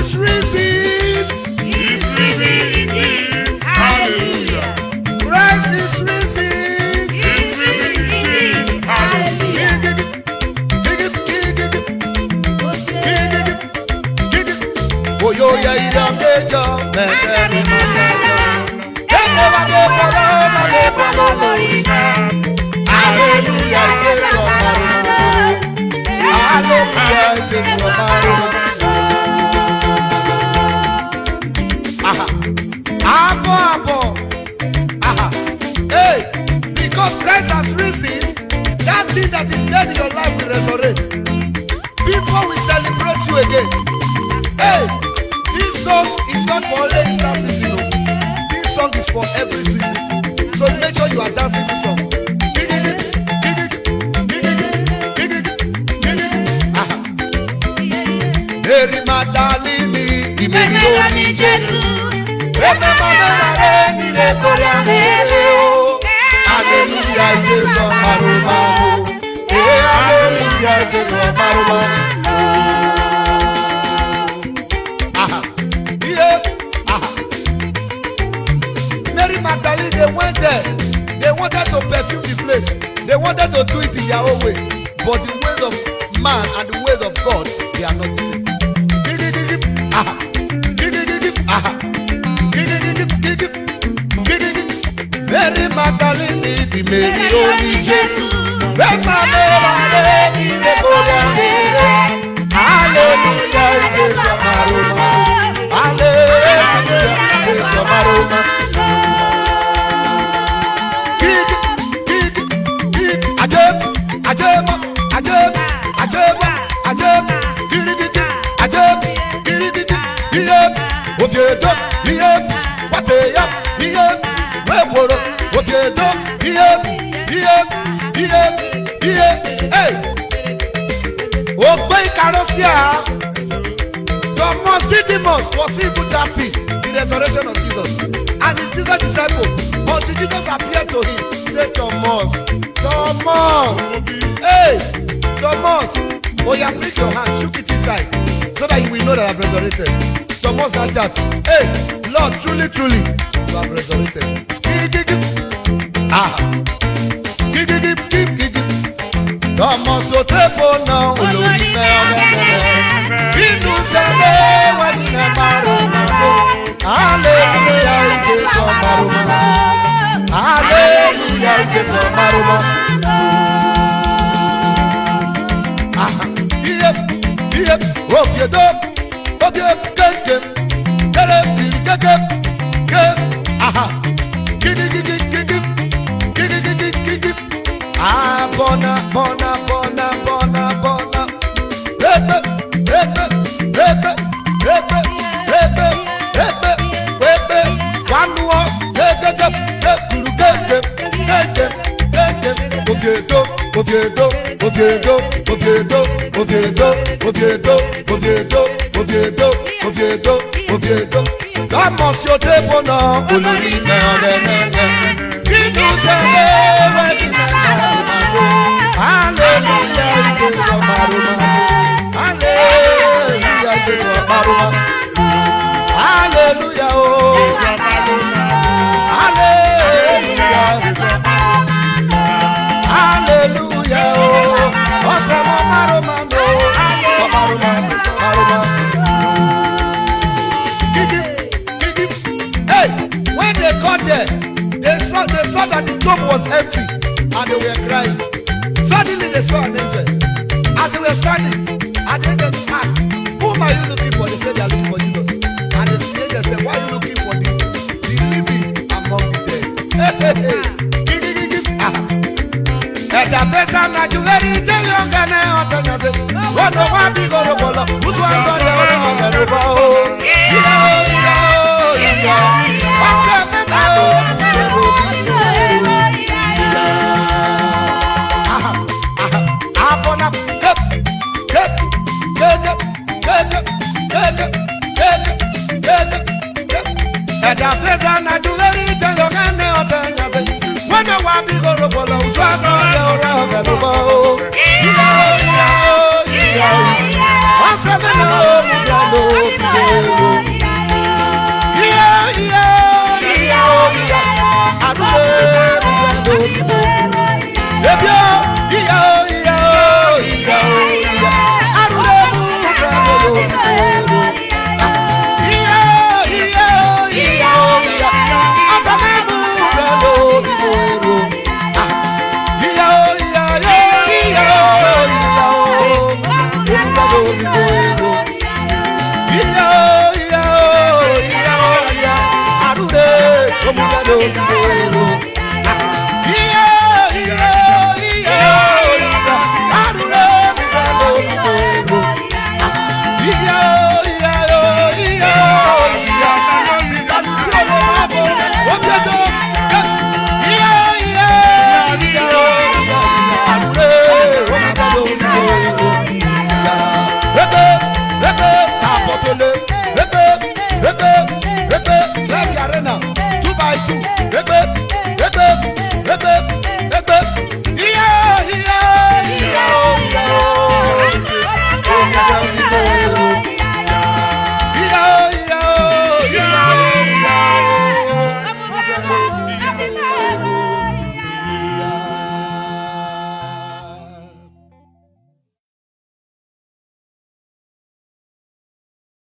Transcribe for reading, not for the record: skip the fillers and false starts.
is risen. He's risen indeed. Hallelujah. Christ is risen. He's risen indeed. Hallelujah. Oh, yo, yeah, you don't get your hallelujah, it's your hallelujah, it's your Hey, because Christ has risen, that thing that is dead in your life will resurrect. People will celebrate you again. Hey, this song is not for only Easter season. This song is for every season. So make sure you are dancing this song. Mary Magdalene, Imeni Jesu. Hallelujah, Jesus, Marumano. Hallelujah, Jesus, Marumano. Mary Magdalene, they went there. They wanted to perfume the place. They wanted to do it in their own way. But the ways of man and the ways of God, they are not the same. Mary Magdalene, the Mary only Jesus. Hallelujah, Jesus, hallelujah, Jesus, Thomas was even happy in the resurrection of Jesus. And his sister disciple, until Jesus appeared to him, said, Thomas, hey, Thomas, oh yeah, bring your hand, shook it inside, so that you will know that I've resurrected. Thomas answered, hey, Lord, truly, you have resurrected. Thomas o tepo na olórí mẹ́ọ̀mẹ́mẹ́ inú sẹ́lẹ̀ wà ní ẹ̀márùn-ún hallelujah Jésù ọ̀márùn-ún hallelujah Jésù ọ̀márùn-ún. Iye òkèdó òkè kéńké kéré kéńké gidi. Bona. Vamos yo te bono, olórí mẹ́ọ̀mẹ́mẹ́. Inú sẹ́lẹ̀ wẹ̀ ní hallelujah, Jésù ọ̀márùn-ún. Hallelujah, Jésù ọ̀márùn-ún. Hallelujah, oh. Hallelujah. Hallelujah, oh. Ọ̀sẹ̀ ọ̀márùn-ún. Hey, when they got there, they saw that the tomb was empty and they were crying. Suddenly they saw an angel. As they were standing, and the angel asked, whom are you looking for? They said they are looking for Jesus. And the angel said, why are you looking for the living among the dead? Ẹ̀dá pẹ́sà náà ju ẹ̀rí jẹ́ yọ̀ǹgà náà ọ̀tẹ̀ náà ṣe. Wọ́n tó wá bí gòrògbòlò, wútu àgbọ̀ yẹ ọ̀rọ̀ ọ̀gá ló bọ̀ o. Ìyá. Wọ́n ṣe fẹ́ bá o.